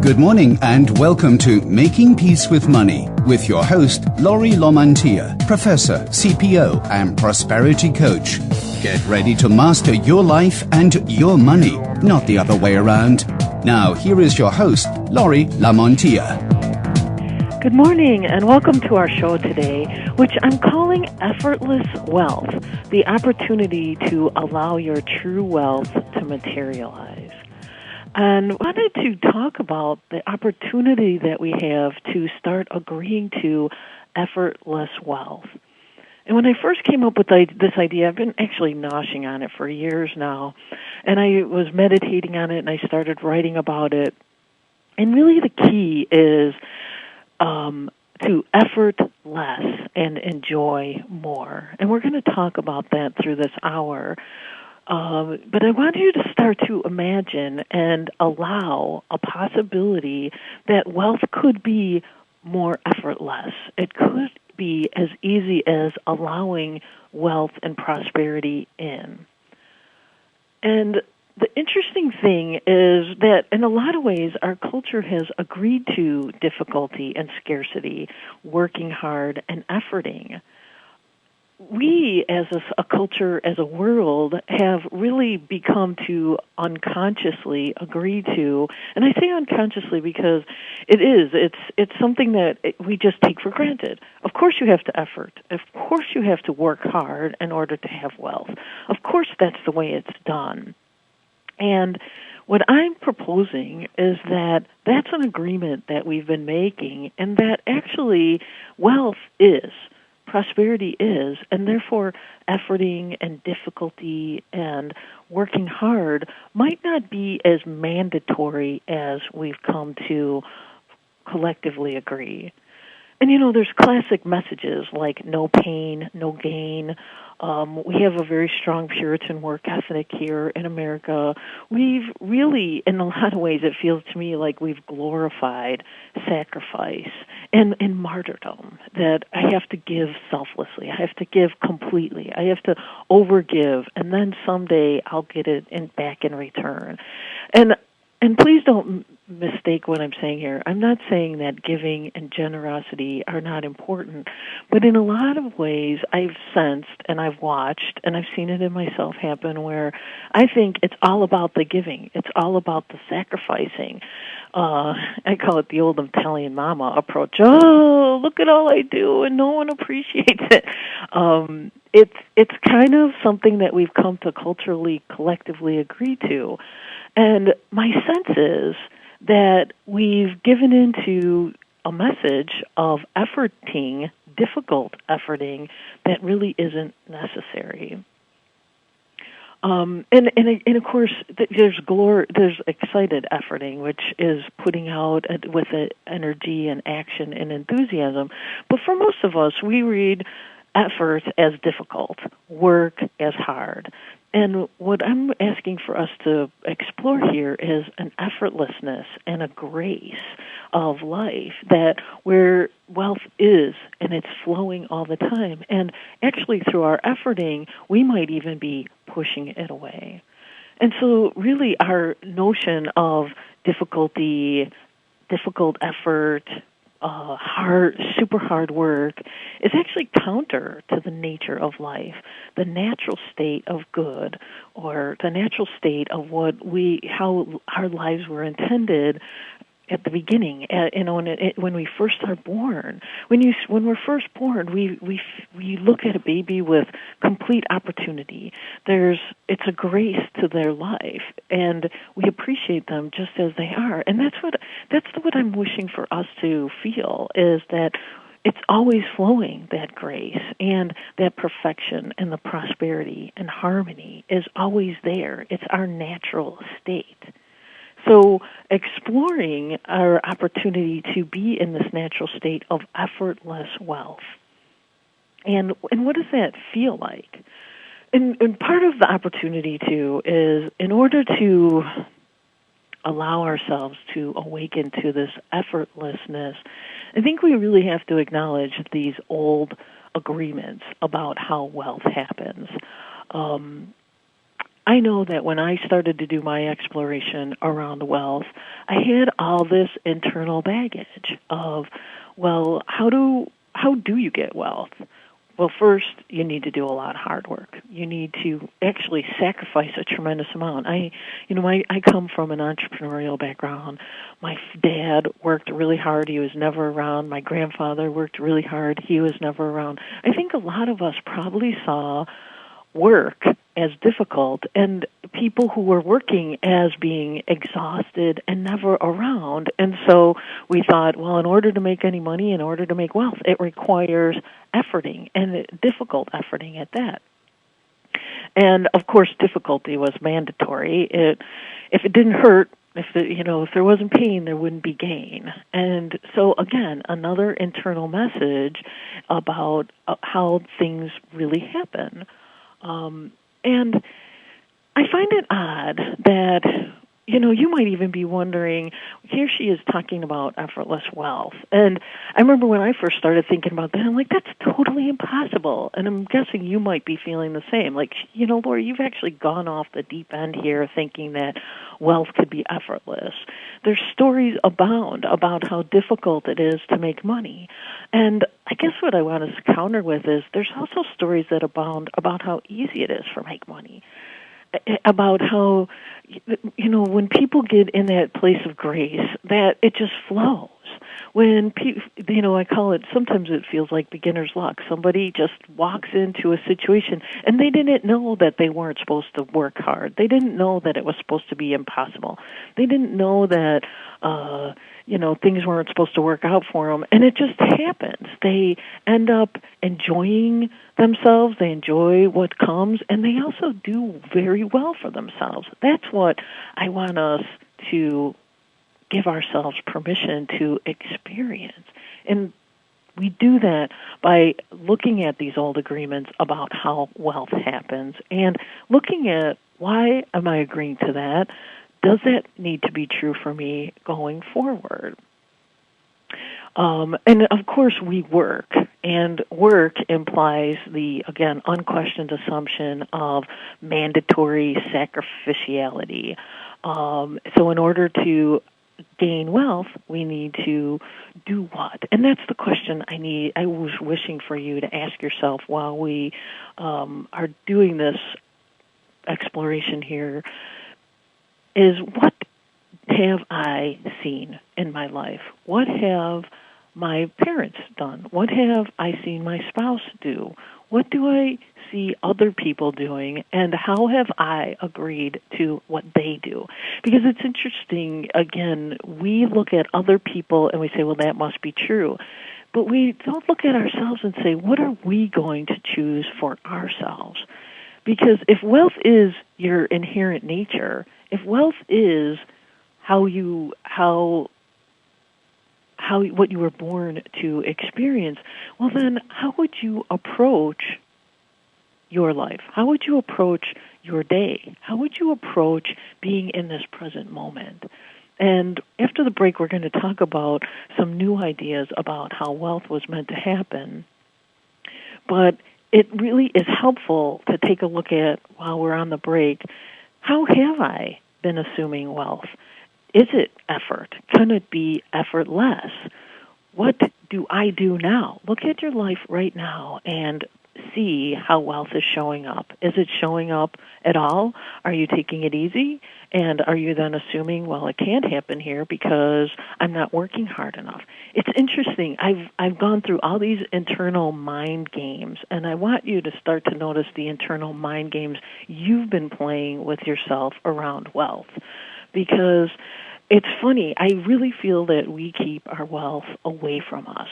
Good morning and welcome to Making Peace with Money with your host, Laurie Lamantia, Professor, CPO, and Prosperity Coach. Get ready to master your life and your money, not the other way around. Now, here is your host, Laurie Lamantia. Good morning and welcome to our show today, which I'm calling Effortless Wealth, the opportunity to allow your true wealth to materialize. And I wanted to talk about the opportunity that we have to start agreeing to effortless wealth. And when I first came up with this idea, I've been actually gnashing on it for years now, and I was meditating on it and I started writing about it. And really the key is to effort less and enjoy more. And we're going to talk about that through this hour. But I want you to start to imagine and allow a possibility that wealth could be more effortless. It could be as easy as allowing wealth and prosperity in. And the interesting thing is that in a lot of ways our culture has agreed to difficulty and scarcity, working hard and efforting. We as a culture, as a world, have really become to unconsciously agree to, and I say unconsciously because it's something that we just take for granted. Of course you have to effort. Of course you have to work hard in order to have wealth. Of course that's the way it's done. And what I'm proposing is that that's an agreement that we've been making, and that actually wealth is, prosperity is, and therefore efforting and difficulty and working hard might not be as mandatory as we've come to collectively agree. And there's classic messages like no pain, no gain. We have a very strong Puritan work ethic here in America. We've really, in a lot of ways, it feels to me like we've glorified sacrifice and martyrdom, that I have to give selflessly, I have to give completely, I have to overgive, and then someday I'll get it back in return. And please don't mistake what I'm saying here. I'm not saying that giving and generosity are not important, but in a lot of ways I've sensed and I've watched and I've seen it in myself happen where I think it's all about the giving. It's all about the sacrificing. I call it the old Italian mama approach. Oh, look at all I do and no one appreciates it. It's kind of something that we've come to culturally, collectively agree to. And my sense is that we've given into a message of efforting, difficult efforting, that really isn't necessary. And of course, there's excited efforting, which is putting out with energy and action and enthusiasm. But for most of us, we read effort as difficult, work as hard. And what I'm asking for us to explore here is an effortlessness and a grace of life, that where wealth is and it's flowing all the time. And actually through our efforting, we might even be pushing it away. And so really our notion of difficulty, difficult effort, super hard work is actually counter to the nature of life, the natural state of good, or the natural state of how our lives were intended at the beginning. When we first are born, when we're first born, we look at a baby with complete opportunity. It's a grace to their life, and we appreciate them just as they are. And that's what I'm wishing for us to feel, is that it's always flowing, that grace and that perfection and the prosperity and harmony is always there. It's our natural state. So exploring our opportunity to be in this natural state of effortless wealth. And what does that feel like? And part of the opportunity, too, is in order to allow ourselves to awaken to this effortlessness, I think we really have to acknowledge these old agreements about how wealth happens. I know that when I started to do my exploration around wealth, I had all this internal baggage of, well, how do you get wealth? Well, first, you need to do a lot of hard work. You need to actually sacrifice a tremendous amount. I come from an entrepreneurial background. My dad worked really hard. He was never around. My grandfather worked really hard. He was never around. I think a lot of us probably saw work as difficult and people who were working as being exhausted and never around. And so we thought, well, in order to make any money, in order to make wealth, it requires efforting, and difficult efforting at that. And of course, difficulty was mandatory. If it didn't hurt, if there wasn't pain, there wouldn't be gain. And so again, another internal message about how things really happen. And I find it odd that, you might even be wondering, here she is talking about effortless wealth. And I remember when I first started thinking about that, I'm like, that's totally impossible. And I'm guessing you might be feeling the same. Like, Lori, you've actually gone off the deep end here thinking that wealth could be effortless. There's stories abound about how difficult it is to make money. And I guess what I want to counter with is there's also stories that abound about how easy it is to make money. About how, when people get in that place of grace, that it just flows. When I call it, sometimes it feels like beginner's luck. Somebody just walks into a situation and they didn't know that they weren't supposed to work hard. They didn't know that it was supposed to be impossible. They didn't know that, things weren't supposed to work out for them, and it just happens. They end up enjoying themselves, they enjoy what comes, and they also do very well for themselves. That's what I want us to give ourselves permission to experience. And we do that by looking at these old agreements about how wealth happens and looking at, why am I agreeing to that? Does that need to be true for me going forward? And of course we work, and work implies the, again, unquestioned assumption of mandatory sacrificiality. So in order to gain wealth, we need to do what? And that's the question I was wishing for you to ask yourself while we are doing this exploration here, is what have I seen in my life? What have my parents done? What have I seen my spouse do? What do I see other people doing, and how have I agreed to what they do? Because it's interesting, again, we look at other people and we say, well, that must be true. But we don't look at ourselves and say, what are we going to choose for ourselves? Because if wealth is your inherent nature, if wealth is what you were born to experience, well then how would you approach your life? How would you approach your day? How would you approach being in this present moment? And after the break, we're going to talk about some new ideas about how wealth was meant to happen. But it really is helpful to take a look at, while we're on the break, how have I been assuming wealth? Is it effort? Can it be effortless? What do I do now? Look at your life right now and see how wealth is showing up. Is it showing up at all? Are you taking it easy? And are you then assuming, well, it can't happen here because I'm not working hard enough? It's interesting. I've gone through all these internal mind games, and I want you to start to notice the internal mind games you've been playing with yourself around wealth. Because it's funny, I really feel that we keep our wealth away from us.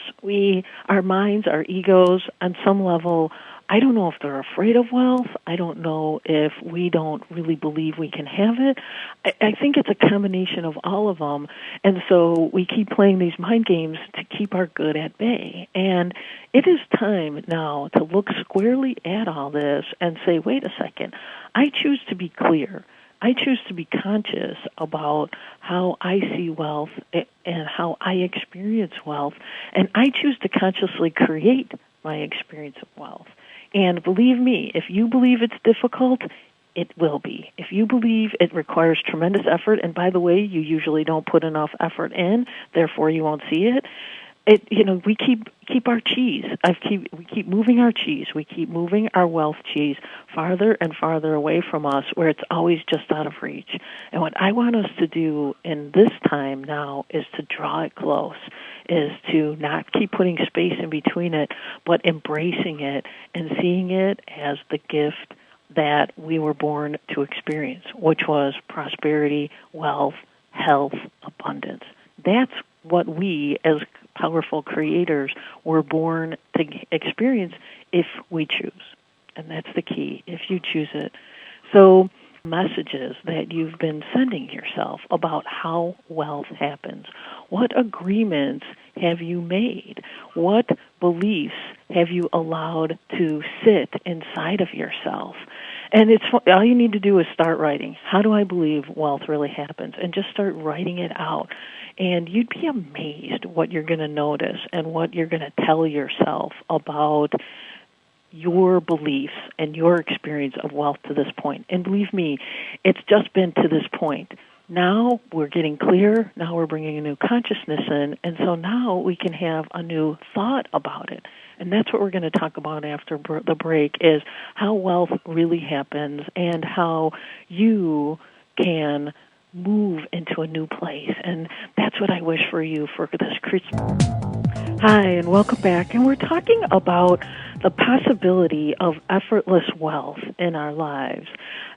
Our minds, our egos, on some level, I don't know if they're afraid of wealth. I don't know if we don't really believe we can have it. I think it's a combination of all of them. And so we keep playing these mind games to keep our good at bay. And it is time now to look squarely at all this and say, wait a second, I choose to be clear. I choose to be conscious about how I see wealth and how I experience wealth, and I choose to consciously create my experience of wealth. And believe me, if you believe it's difficult, it will be. If you believe it requires tremendous effort, and by the way, you usually don't put enough effort in, therefore you won't see it. We keep our cheese. We keep moving our cheese. We keep moving our wealth cheese farther and farther away from us, where it's always just out of reach. And what I want us to do in this time now is to draw it close, is to not keep putting space in between it, but embracing it and seeing it as the gift that we were born to experience, which was prosperity, wealth, health, abundance. That's what we as powerful creators were born to experience if we choose. And that's the key, if you choose it. So messages that you've been sending yourself about how wealth happens. What agreements have you made? What beliefs have you allowed to sit inside of yourself? And all you need to do is start writing. How do I believe wealth really happens? And just start writing it out. And you'd be amazed what you're going to notice and what you're going to tell yourself about your beliefs and your experience of wealth to this point. And believe me, it's just been to this point. Now we're getting clear. Now we're bringing a new consciousness in. And so now we can have a new thought about it. And that's what we're going to talk about after the break, is how wealth really happens and how you can move into a new place. And that's what I wish for you for this Christmas. Hi, and welcome back. And we're talking about the possibility of effortless wealth in our lives.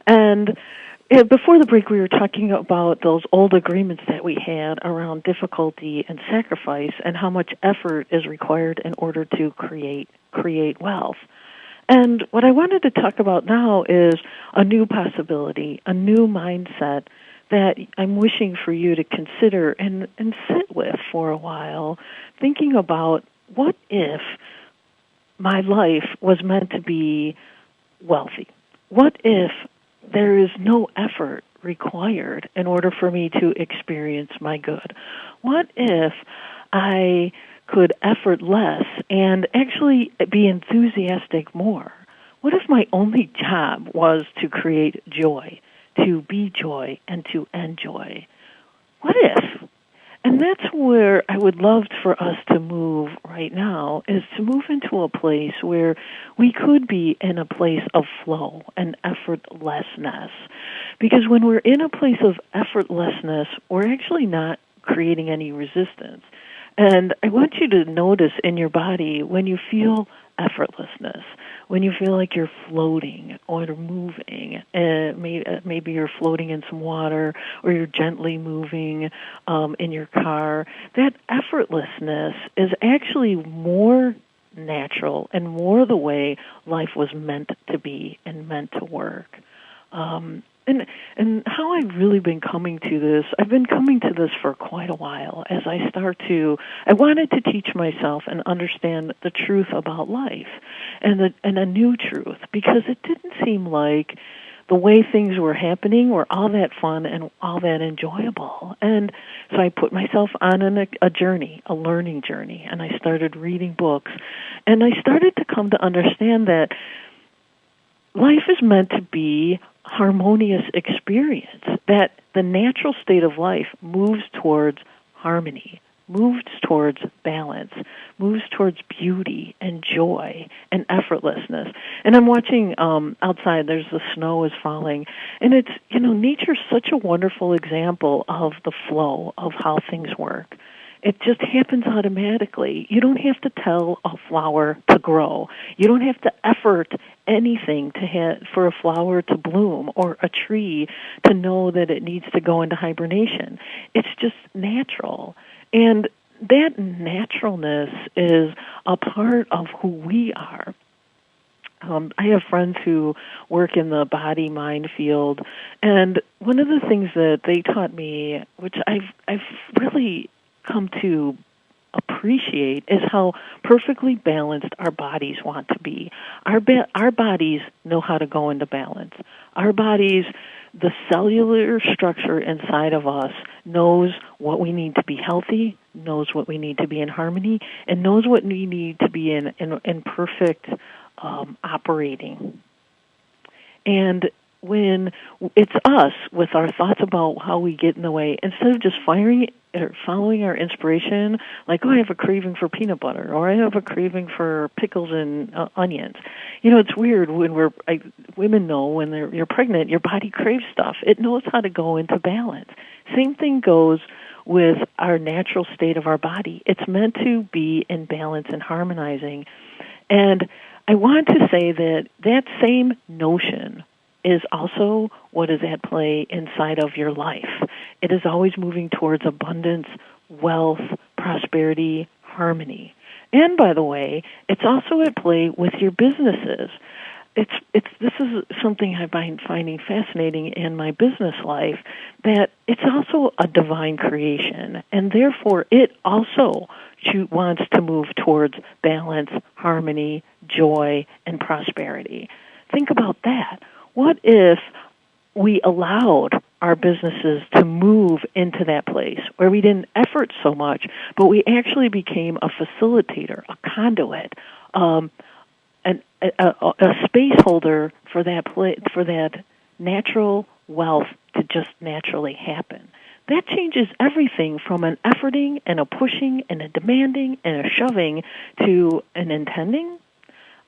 And before the break, we were talking about those old agreements that we had around difficulty and sacrifice and how much effort is required in order to create wealth. And what I wanted to talk about now is a new possibility, a new mindset that I'm wishing for you to consider and sit with for a while, thinking about, what if my life was meant to be wealthy? What if there is no effort required in order for me to experience my good? What if I could effort less and actually be enthusiastic more? What if my only job was to create joy, to be joy, and to enjoy? What if? And that's where I would love for us to move right now, is to move into a place where we could be in a place of flow and effortlessness. Because when we're in a place of effortlessness, we're actually not creating any resistance. And I want you to notice in your body when you feel effortlessness, when you feel like you're floating or moving, maybe you're floating in some water or you're gently moving in your car, that effortlessness is actually more natural and more the way life was meant to be and meant to work. And how I've really been coming to this, I've been coming to this for quite a while as I wanted to teach myself and understand the truth about life and a new truth, because it didn't seem like the way things were happening were all that fun and all that enjoyable. And so I put myself on a journey, a learning journey, and I started reading books. And I started to come to understand that life is meant to be harmonious experience, that the natural state of life moves towards harmony, moves towards balance, moves towards beauty and joy and effortlessness. And I'm watching outside, there's the snow is falling, and it's, nature's such a wonderful example of the flow of how things work. It just happens automatically. You don't have to tell a flower to grow. You don't have to effort anything for a flower to bloom or a tree to know that it needs to go into hibernation. It's just natural. And that naturalness is a part of who we are. I have friends who work in the body-mind field, and one of the things that they taught me, which I've really come to appreciate, is how perfectly balanced our bodies want to be. Our bodies know how to go into balance. Our bodies, the cellular structure inside of us, knows what we need to be healthy, knows what we need to be in harmony, and knows what we need to be in perfect operating. And when it's us with our thoughts about how we get in the way, instead of just firing or following our inspiration, like, oh, I have a craving for peanut butter, or I have a craving for pickles and onions. It's weird when women know when you're pregnant, your body craves stuff. It knows how to go into balance. Same thing goes with our natural state of our body. It's meant to be in balance and harmonizing. And I want to say that same notion is also what is at play inside of your life. It is always moving towards abundance, wealth, prosperity, harmony. And by the way, it's also at play with your businesses. This is something I find finding fascinating in my business life, that it's also a divine creation, and therefore it also wants to move towards balance, harmony, joy, and prosperity. Think about that. What if we allowed our businesses to move into that place where we didn't effort so much, but we actually became a facilitator, a conduit, a space holder for that natural wealth to just naturally happen? That changes everything from an efforting and a pushing and a demanding and a shoving to an intending.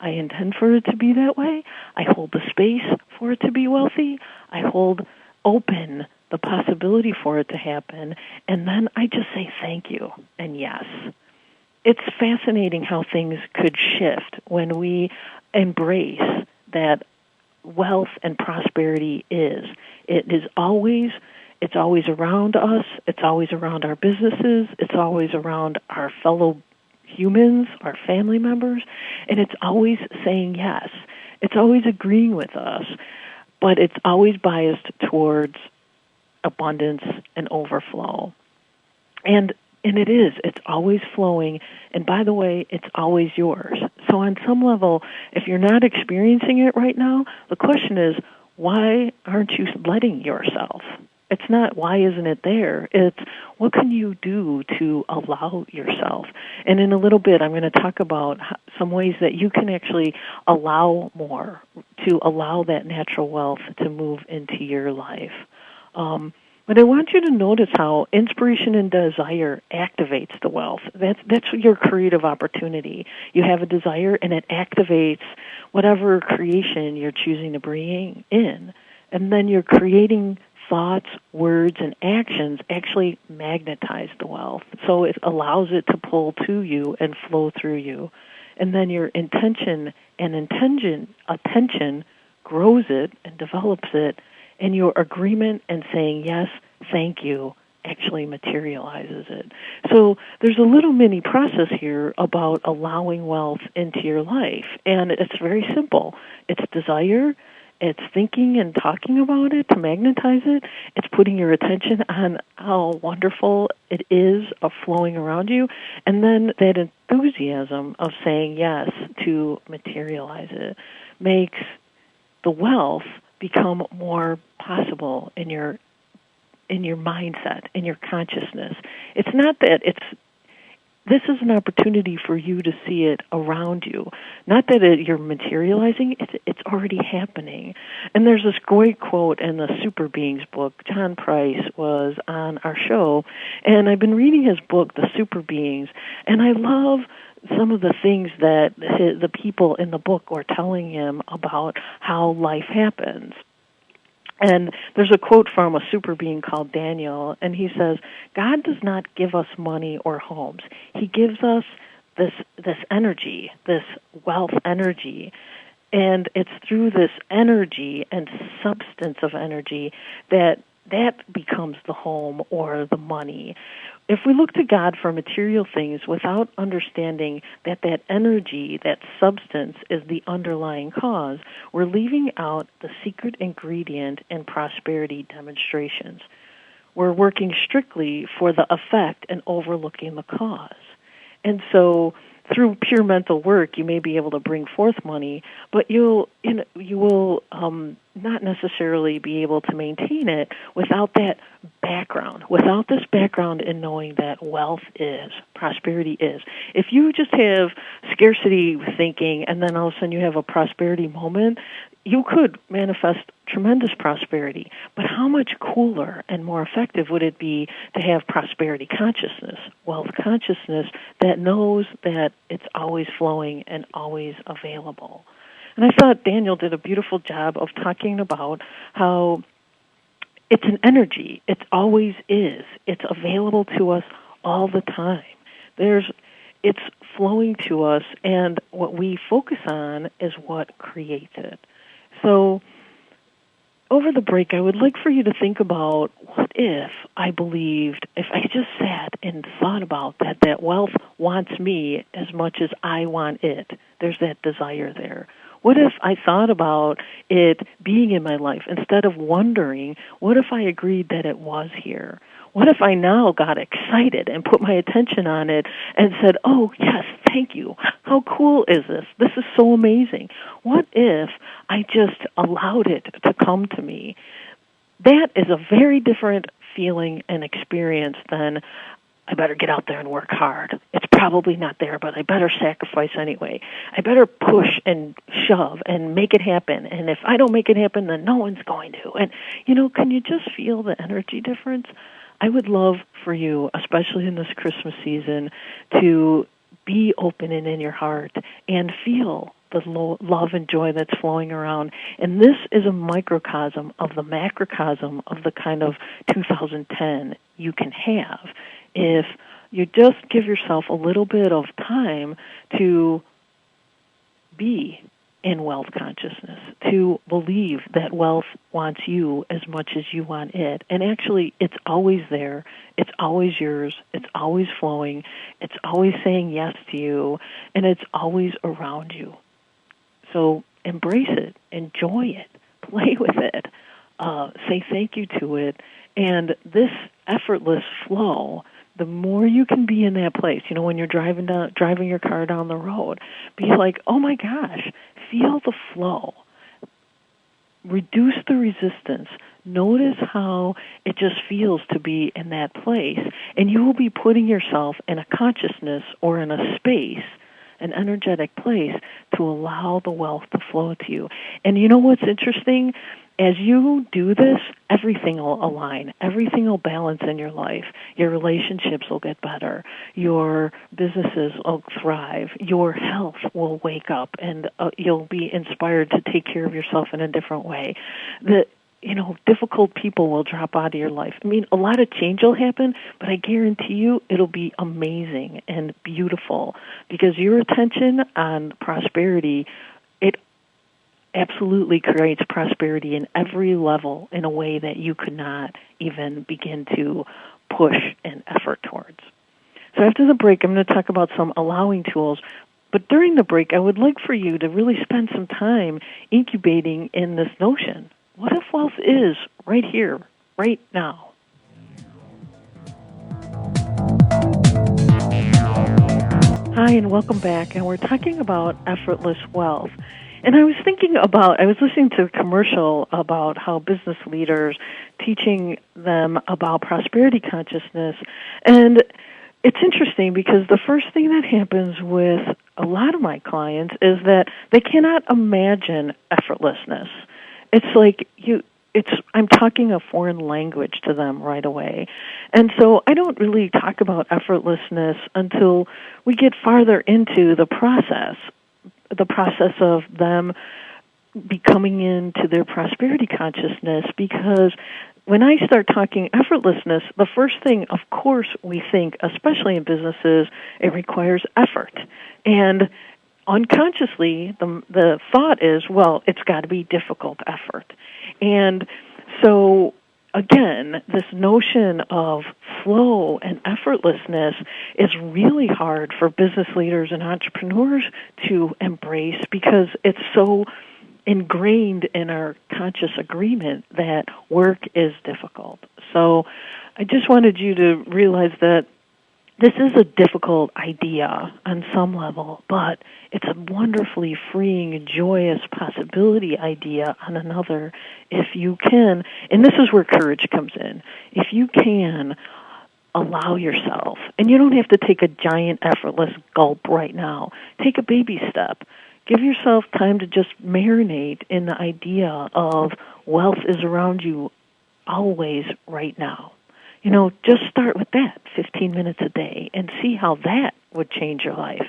I intend for it to be that way. I hold the space for it to be wealthy. I hold open the possibility for it to happen. And then I just say thank you and yes. It's fascinating how things could shift when we embrace that wealth and prosperity is. It's always around us. It's always around our businesses. It's always around our fellow humans, our family members, and it's always saying yes. It's always agreeing with us, but it's always biased towards abundance and overflow. And it's always flowing, and by the way, it's always yours. So on some level, if you're not experiencing it right now, the question is, why aren't you letting yourself? It's not why isn't it there. It's what can you do to allow yourself. And in a little bit, I'm going to talk about some ways that you can actually allow more, to allow that natural wealth to move into your life. But I want you to notice how inspiration and desire activates the wealth. That's your creative opportunity. You have a desire, and it activates whatever creation you're choosing to bring in. And then you're creating thoughts, words, and actions actually magnetize the wealth. So it allows it to pull to you and flow through you. And then your attention grows it and develops it, and your agreement and saying yes, thank you, actually materializes it. So there's a little mini process here about allowing wealth into your life, and it's very simple. It's desire, it's thinking and talking about it to magnetize it. It's putting your attention on how wonderful it is of flowing around you, and then that enthusiasm of saying yes to materialize it makes the wealth become more possible in your mindset, in your consciousness. It's not that this is an opportunity for you to see it around you. Not that you're materializing, it's already happening. And there's this great quote in the Super Beings book. John Price was on our show, and I've been reading his book, The Super Beings, and I love some of the things that the people in the book were telling him about how life happens. And there's a quote from a super being called Daniel, and he says, God does not give us money or homes. He gives us this energy, this wealth energy, and it's through this energy and substance of energy that becomes the home or the money. If we look to God for material things without understanding that energy, that substance, is the underlying cause, we're leaving out the secret ingredient in prosperity demonstrations. We're working strictly for the effect and overlooking the cause. And so through pure mental work, you may be able to bring forth money, but you will not necessarily be able to maintain it without that background, without this background in knowing that wealth is, prosperity is. If you just have scarcity thinking and then all of a sudden you have a prosperity moment, you could manifest tremendous prosperity, but how much cooler and more effective would it be to have prosperity consciousness, wealth consciousness that knows that it's always flowing and always available? And I thought Daniel did a beautiful job of talking about how it's an energy. It always is. It's available to us all the time. It's flowing to us, and what we focus on is what creates it. So over the break, I would like for you to think about, what if I believed, if I just sat and thought about that wealth wants me as much as I want it. There's that desire there. What if I thought about it being in my life instead of wondering, what if I agreed that it was here? What if I now got excited and put my attention on it and said, oh, yes, thank you. How cool is this? This is so amazing. What if I just allowed it to come to me? That is a very different feeling and experience than, I better get out there and work hard. It's probably not there, but I better sacrifice anyway. I better push and shove and make it happen. And if I don't make it happen, then no one's going to. And, can you just feel the energy difference? I would love for you, especially in this Christmas season, to be open and in your heart and feel the love and joy that's flowing around. And this is a microcosm of the macrocosm of the kind of 2010 you can have if you just give yourself a little bit of time to be in wealth consciousness, to believe that wealth wants you as much as you want it. And actually, it's always there. It's always yours. It's always flowing. It's always saying yes to you. And it's always around you. So embrace it. Enjoy it. Play with it. Say thank you to it. And this effortless flow, the more you can be in that place, when you're driving your car down the road, be like, oh my gosh, feel the flow. Reduce the resistance. Notice how it just feels to be in that place. And you will be putting yourself in a consciousness or in a space, an energetic place, to allow the wealth to flow to you. And you know what's interesting? As you do this, everything will align. Everything will balance in your life. Your relationships will get better. Your businesses will thrive. Your health will wake up, and you'll be inspired to take care of yourself in a different way. Difficult people will drop out of your life. A lot of change will happen, but I guarantee you it'll be amazing and beautiful, because your attention on prosperity, it absolutely creates prosperity in every level in a way that you could not even begin to push and effort towards. So after the break, I'm going to talk about some allowing tools. But during the break, I would like for you to really spend some time incubating in this notion. What if wealth is right here, right now? Hi, and welcome back. And we're talking about effortless wealth. And I was listening to a commercial about how business leaders teaching them about prosperity consciousness. And it's interesting because the first thing that happens with a lot of my clients is that they cannot imagine effortlessness. It's like I'm talking a foreign language to them right away. And so I don't really talk about effortlessness until we get farther into the process of them becoming into their prosperity consciousness, because when I start talking effortlessness, the first thing, of course, we think, especially in businesses, it requires effort. And unconsciously, the thought is, well, it's got to be difficult effort. And so, again, this notion of flow and effortlessness is really hard for business leaders and entrepreneurs to embrace, because it's so ingrained in our conscious agreement that work is difficult. So I just wanted you to realize that this is a difficult idea on some level, but it's a wonderfully freeing, joyous possibility idea on another if you can. And this is where courage comes in. If you can allow yourself, and you don't have to take a giant effortless gulp right now. Take a baby step. Give yourself time to just marinate in the idea of wealth is around you always right now. Just start with that, 15 minutes a day, and see how that would change your life.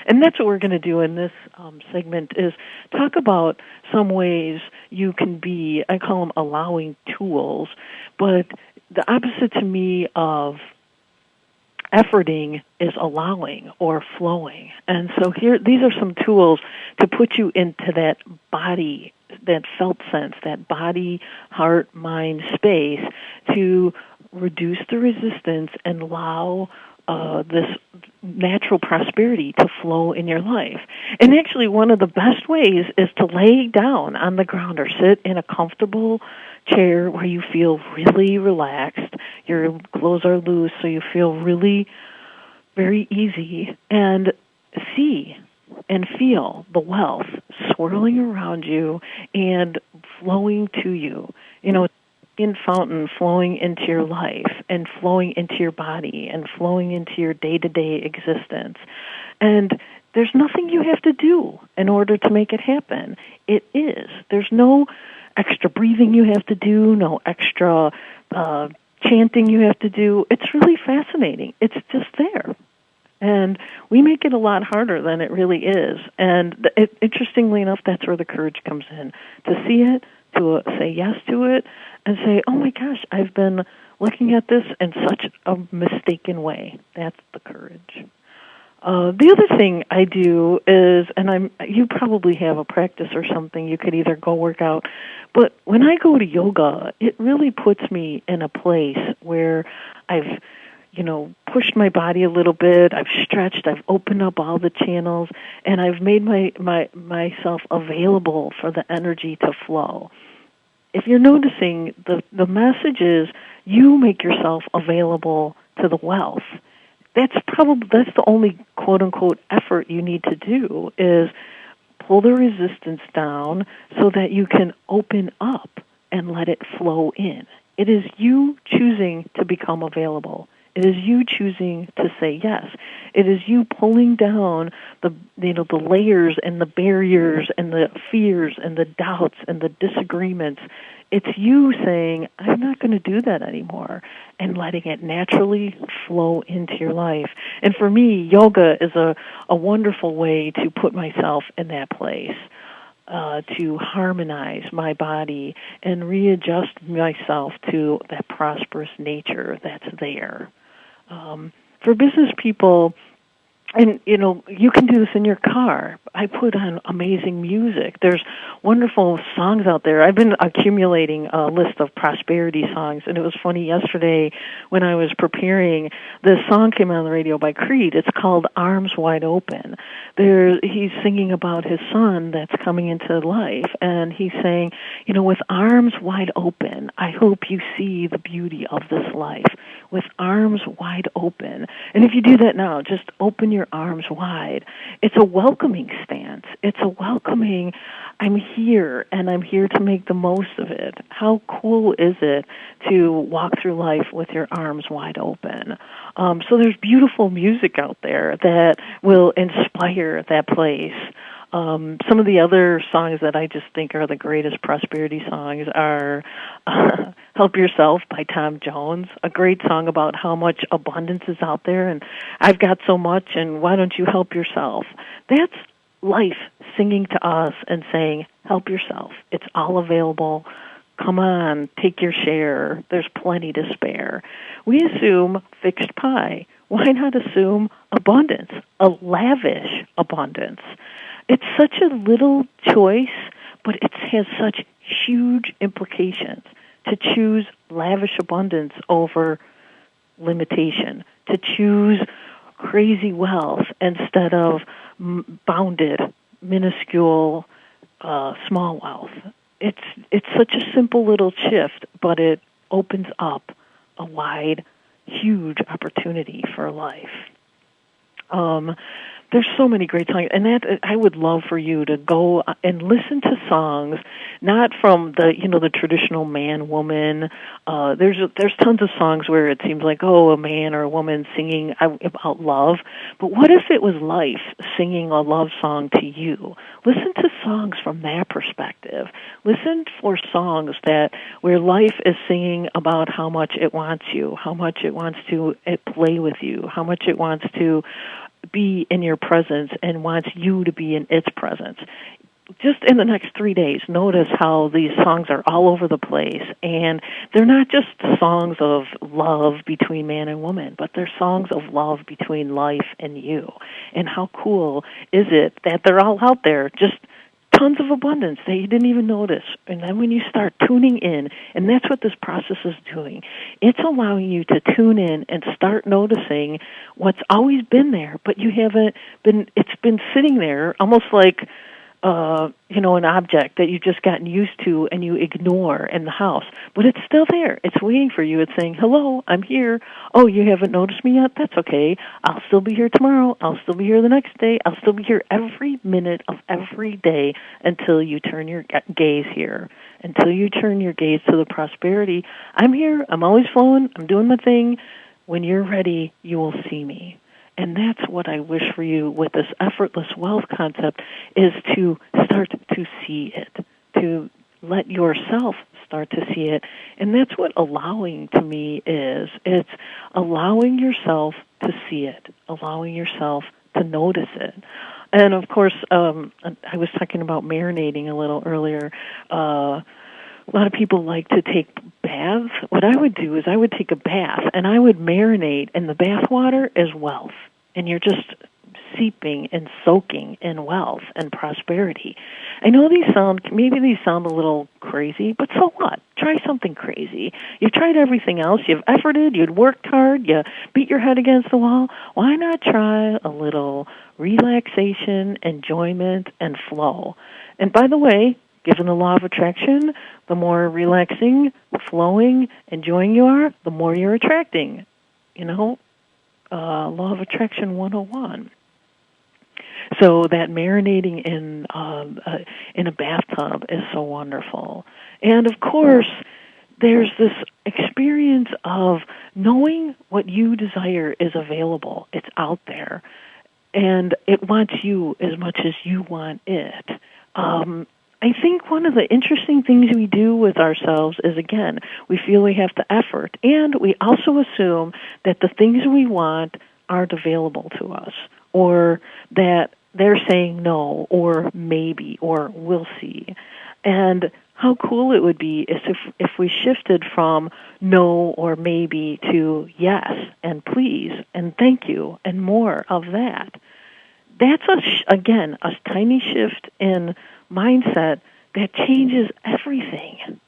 And that's what we're going to do in this segment is talk about some ways you can be, I call them allowing tools, but the opposite to me of efforting is allowing or flowing. And so these are some tools to put you into that body, that felt sense, that body, heart, mind space to reduce the resistance and allow this natural prosperity to flow in your life. And actually, one of the best ways is to lay down on the ground or sit in a comfortable chair where you feel really relaxed. Your clothes are loose, so you feel really very easy, and see and feel the wealth swirling around you and flowing to you. In fountain flowing into your life and flowing into your body and flowing into your day-to-day existence. And there's nothing you have to do in order to make it happen. It is. There's no extra breathing you have to do, no extra chanting you have to do. It's really fascinating. It's just there. And we make it a lot harder than it really is. And interestingly enough, that's where the courage comes in. To see it, to say yes to it, and say, oh my gosh, I've been looking at this in such a mistaken way. That's the courage. The other thing I do is, and you probably have a practice or something you could either go work out, but when I go to yoga, it really puts me in a place where I've pushed my body a little bit, I've stretched, I've opened up all the channels, and I've made myself available for the energy to flow. If you're noticing, the message is you make yourself available to the wealth. That's the only quote unquote effort you need to do is pull the resistance down so that you can open up and let it flow in. It is you choosing to become available. It is you choosing to say yes. It is you pulling down the layers and the barriers and the fears and the doubts and the disagreements. It's you saying, I'm not going to do that anymore, and letting it naturally flow into your life. And for me, yoga is a wonderful way to put myself in that place, to harmonize my body and readjust myself to that prosperous nature that's there. For business people, and, you can do this in your car. I put on amazing music. There's wonderful songs out there. I've been accumulating a list of prosperity songs, and it was funny yesterday when I was preparing, this song came on the radio by Creed. It's called Arms Wide Open. He's singing about his son that's coming into life, and he's saying, with arms wide open, I hope you see the beauty of this life. With arms wide open. And if you do that now, just open your arms wide. It's a welcoming stance. It's a welcoming, I'm here, and I'm here to make the most of it. How cool is it to walk through life with your arms wide open? So there's beautiful music out there that will inspire that place. Some of the other songs that I just think are the greatest prosperity songs are Help Yourself by Tom Jones, a great song about how much abundance is out there, and I've got so much, and why don't you help yourself? That's life singing to us and saying, help yourself. It's all available. Come on, take your share. There's plenty to spare. We assume fixed pie. Why not assume abundance, a lavish abundance? It's such a little choice, but it has such huge implications to choose lavish abundance over limitation, to choose crazy wealth instead of bounded, minuscule, small wealth. It's such a simple little shift, but it opens up a wide, huge opportunity for life. There's so many great songs, and that I would love for you to go and listen to songs, not from the traditional man woman. There's tons of songs where it seems like a man or a woman singing about love, but what if it was life singing a love song to you? Listen to songs from that perspective. Listen for songs where life is singing about how much it wants you, how much it wants to play with you, how much it wants to be in your presence and wants you to be in its presence. Just in the next 3 days, notice how these songs are all over the place, and they're not just songs of love between man and woman, but they're songs of love between life and you. And how cool is it that they're all out there, just tons of abundance that you didn't even notice. And then when you start tuning in, and that's what this process is doing, it's allowing you to tune in and start noticing what's always been there, but it's been sitting there almost like an object that you've just gotten used to and you ignore in the house. But it's still there. It's waiting for you. It's saying, hello, I'm here. Oh, you haven't noticed me yet? That's okay. I'll still be here tomorrow. I'll still be here the next day. I'll still be here every minute of every day until you turn your gaze here, until you turn your gaze to the prosperity. I'm here. I'm always flowing. I'm doing my thing. When you're ready, you will see me. And that's what I wish for you with this effortless wealth concept, is to start to see it, to let yourself start to see it. And that's what allowing to me is. It's allowing yourself to see it, allowing yourself to notice it. And of course, I was talking about marinating a little earlier. A lot of people like to take baths. What I would do is I would take a bath and I would marinate, and the bath water is wealth. And you're just seeping and soaking in wealth and prosperity. I know maybe these sound a little crazy, but so what? Try something crazy. You've tried everything else. You've efforted. You've worked hard. You beat your head against the wall. Why not try a little relaxation, enjoyment, and flow? And by the way, given the law of attraction, the more relaxing, flowing, enjoying you are, the more you're attracting. Law of Attraction 101. So that marinating in a bathtub is so wonderful. And of course, there's this experience of knowing what you desire is available. It's out there. And it wants you as much as you want it. I think one of the interesting things we do with ourselves is, again, we feel we have to effort, and we also assume that the things we want aren't available to us, or that they're saying no, or maybe, or we'll see. And how cool it would be is if we shifted from no or maybe to yes and please and thank you and more of that. That's, again, a tiny shift in mindset that changes everything.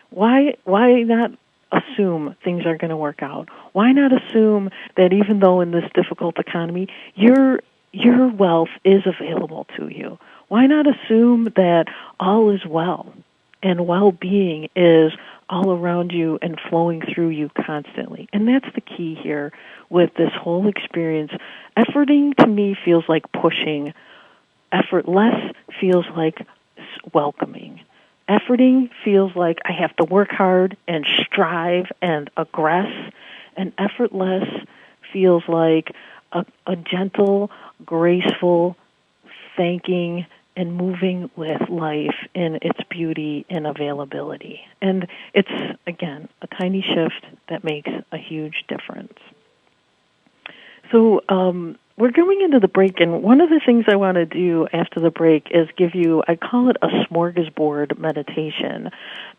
Why not assume things are going to work out? Why not assume that even though in this difficult economy, your wealth is available to you? Why not assume that all is well and well-being is all around you and flowing through you constantly? And that's the key here with this whole experience. Efforting to me feels like pushing. Effortless feels like welcoming. Efforting feels like I have to work hard and strive and aggress. And effortless feels like a gentle, graceful thanking and moving with life in its beauty and availability. And it's, again, a tiny shift that makes a huge difference. So we're going into the break, and one of the things I want to do after the break is give you, I call it a smorgasbord meditation.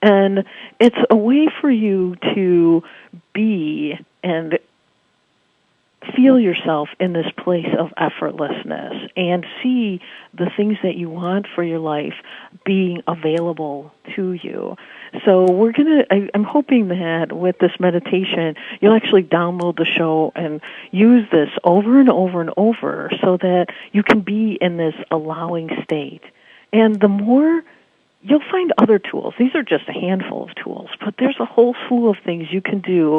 And it's a way for you to be and feel yourself in this place of effortlessness and see the things that you want for your life being available to you. So I'm hoping that with this meditation, you'll actually download the show and use this over and over and over so that you can be in this allowing state. And the more you'll find other tools. These are just a handful of tools, but there's a whole slew of things you can do,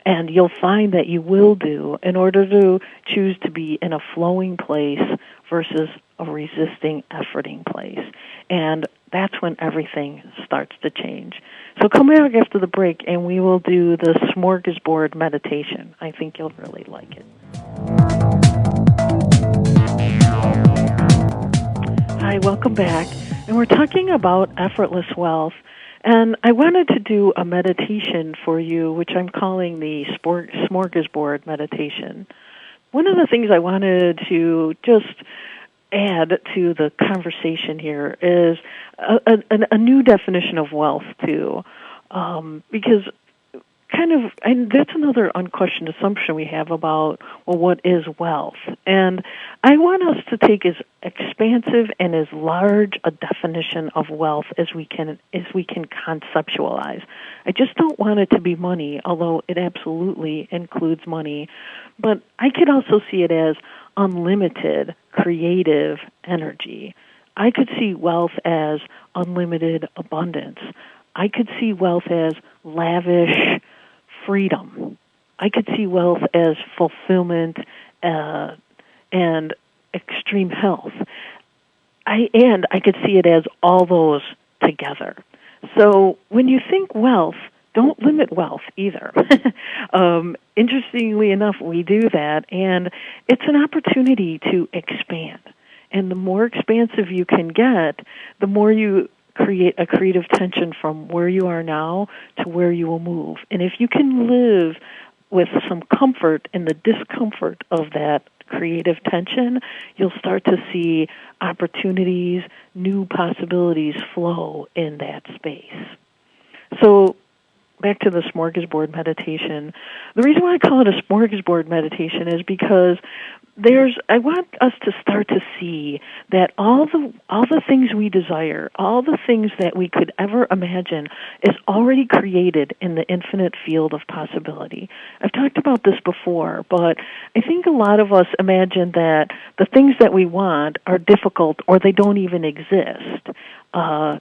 and you'll find that you will do in order to choose to be in a flowing place versus a resisting, efforting place. And that's when everything starts to change. So come back after the break, and we will do the smorgasbord meditation. I think you'll really like it. Hi, welcome back. And we're talking about effortless wealth. And I wanted to do a meditation for you, which I'm calling the smorgasbord meditation. One of the things I wanted to just add to the conversation here is a new definition of wealth, too. Because and that's another unquestioned assumption we have about, well, what is wealth? And I want us to take as expansive and as large a definition of wealth as we can conceptualize. I just don't want it to be money, although it absolutely includes money. But I could also see it as unlimited creative energy. I could see wealth as unlimited abundance. I could see wealth as lavish freedom. I could see wealth as fulfillment and extreme health. I could see it as all those together. So when you think wealth, don't limit wealth either. Interestingly enough, we do that, and it's an opportunity to expand. And the more expansive you can get, the more you create a creative tension from where you are now to where you will move. And if you can live with some comfort in the discomfort of that creative tension, you'll start to see opportunities, new possibilities flow in that space. So back to the smorgasbord meditation. The reason why I call it a smorgasbord meditation is because I want us to start to see that all the things we desire, all the things that we could ever imagine is already created in the infinite field of possibility. I've talked about this before, but I think a lot of us imagine that the things that we want are difficult or they don't even exist.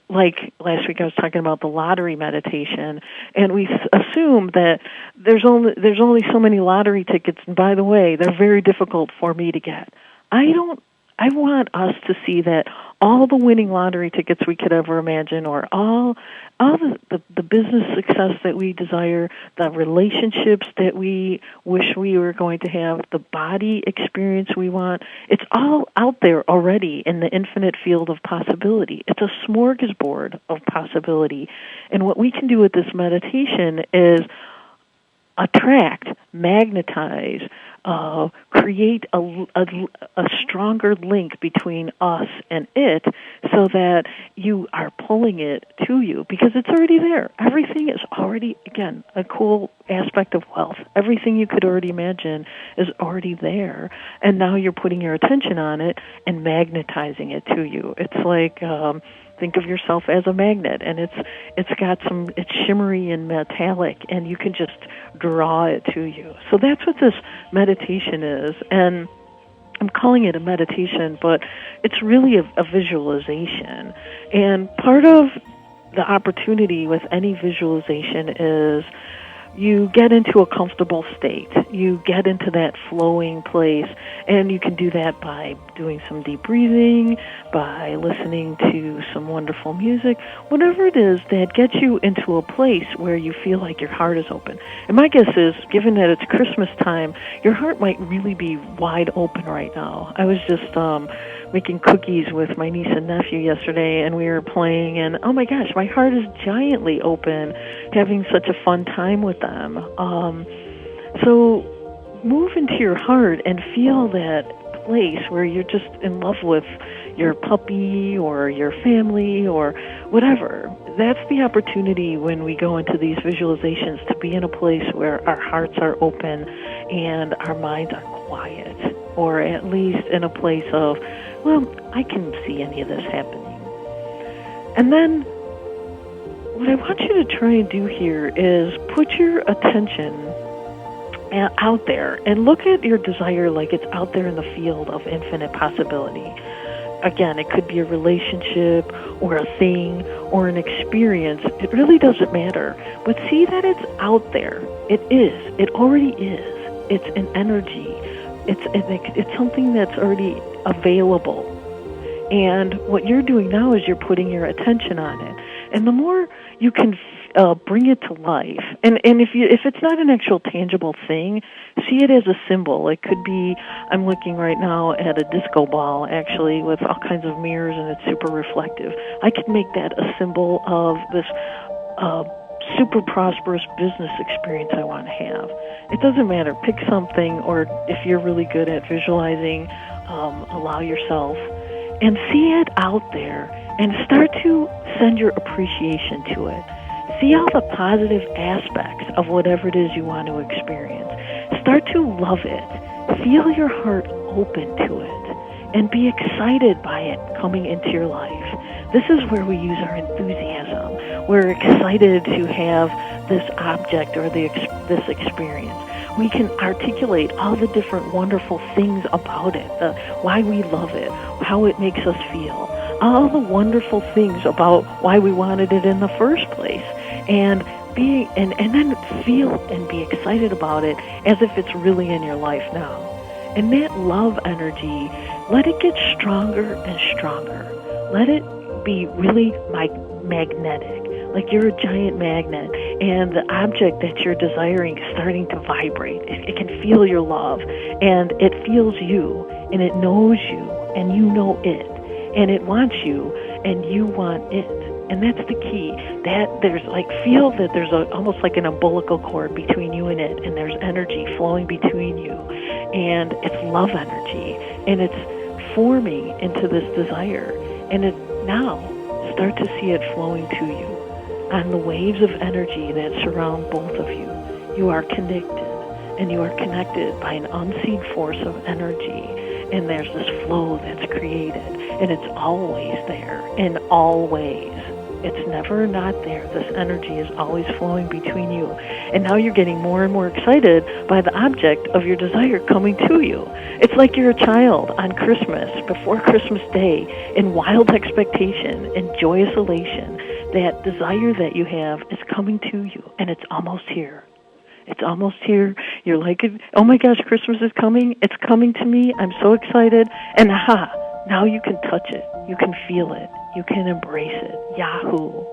Like last week I was talking about the lottery meditation, and we assume that there's only so many lottery tickets, and by the way, they're very difficult for me to get. I want us to see that all the winning lottery tickets we could ever imagine, or all the business success that we desire, the relationships that we wish we were going to have, the body experience we want, it's all out there already in the infinite field of possibility. It's a smorgasbord of possibility. And what we can do with this meditation is attract, magnetize, create a stronger link between us and it so that you are pulling it to you because it's already there. Everything is already, again, a cool aspect of wealth. Everything you could already imagine is already there, and now you're putting your attention on it and magnetizing it to you. It's like think of yourself as a magnet, and it's shimmery and metallic, and you can just draw it to you. So that's what this meditation is, and I'm calling it a meditation, but it's really a visualization. And part of the opportunity with any visualization is you get into a comfortable state. You get into that flowing place, and you can do that by doing some deep breathing, by listening to some wonderful music, whatever it is that gets you into a place where you feel like your heart is open. And my guess is, given that it's Christmas time, your heart might really be wide open right now. I was just making cookies with my niece and nephew yesterday, and we were playing, and oh my gosh, my heart is giantly open, having such a fun time with them. So move into your heart and feel that place where you're just in love with your puppy or your family or whatever. That's the opportunity when we go into these visualizations, to be in a place where our hearts are open and our minds are quiet, or at least in a place of, well, I can see any of this happening. And then what I want you to try and do here is put your attention out there and look at your desire like it's out there in the field of infinite possibility. again, it could be a relationship or a thing or an experience. It really doesn't matter. But see that it's out there. It is. It already is. It's an energy. It's something that's already available. And what you're doing now is you're putting your attention on it. And the more you can bring it to life, and if it's not an actual tangible thing, see it as a symbol. It could be, I'm looking right now at a disco ball, actually, with all kinds of mirrors, and it's super reflective. I could make that a symbol of this super prosperous business experience I want to have. It doesn't matter. Pick something, or if you're really good at visualizing, allow yourself and see it out there and start to send your appreciation to it. See all the positive aspects of whatever it is you want to experience. Start to love it. Feel your heart open to it and be excited by it coming into your life. This is where we use our enthusiasm. We're excited to have this object or this experience. We can articulate all the different wonderful things about it, why we love it, how it makes us feel, all the wonderful things about why we wanted it in the first place, and then feel and be excited about it as if it's really in your life now. And that love energy, let it get stronger and stronger. Let it be really magnetic. Like you're a giant magnet, and the object that you're desiring is starting to vibrate. It can feel your love, and it feels you, and it knows you, and you know it, and it wants you, and you want it. And that's the key. That there's feel that there's almost like an umbilical cord between you and it, and there's energy flowing between you, and it's love energy, and it's forming into this desire, and it now start to see it flowing to you on the waves of energy that surround both of you. You are connected, and you are connected by an unseen force of energy, and there's this flow that's created, and it's always there, in all ways. It's never not there. This energy is always flowing between you. And now you're getting more and more excited by the object of your desire coming to you. It's like you're a child on Christmas, before Christmas Day, in wild expectation and joyous elation. That desire that you have is coming to you, and it's almost here. It's almost here. You're like, oh my gosh, Christmas is coming. It's coming to me. I'm so excited. And now you can touch it. You can feel it. You can embrace it. Yahoo.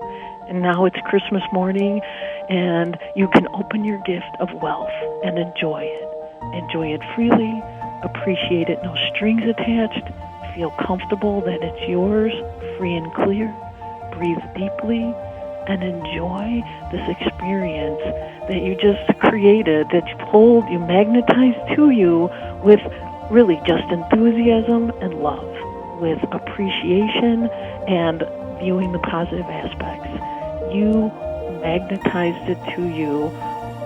And now it's Christmas morning, and you can open your gift of wealth and enjoy it. Enjoy it freely. Appreciate it. No strings attached. Feel comfortable that it's yours, free and clear. Breathe deeply and enjoy this experience that you just created, that you magnetized to you with really just enthusiasm and love, with appreciation and viewing the positive aspects. You magnetized it to you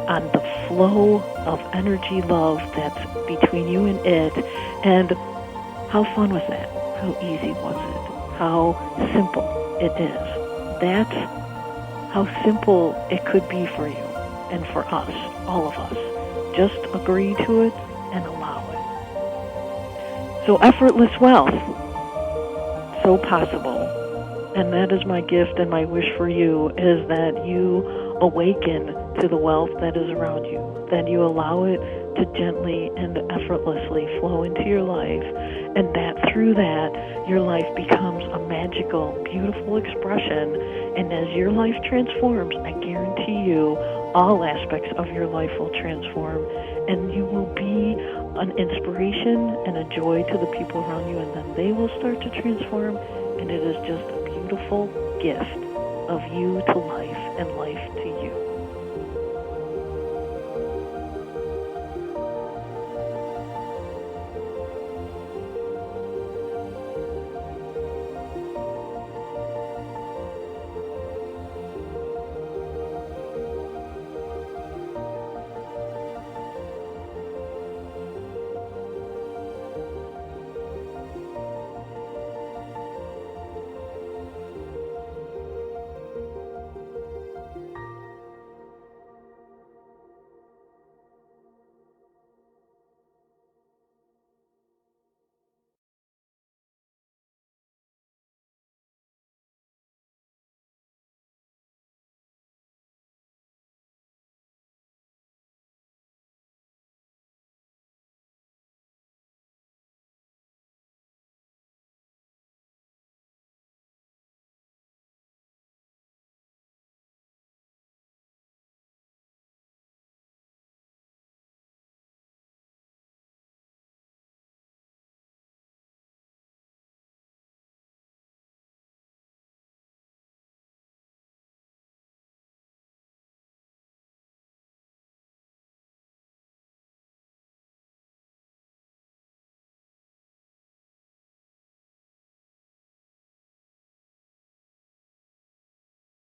on the flow of energy love that's between you and it. And how fun was that? How easy was it? How simple it is. That's how simple it could be for you and for us, all of us. Just agree to it and allow it. So effortless wealth, so possible. And that is my gift and my wish for you, is that you awaken to the wealth that is around you, that you allow it to gently and effortlessly flow into your life, and that through that, your life becomes a magical, beautiful expression. And as your life transforms, I guarantee you, all aspects of your life will transform, and you will be an inspiration and a joy to the people around you, and then they will start to transform, and it is just a beautiful gift of you to life and life to you.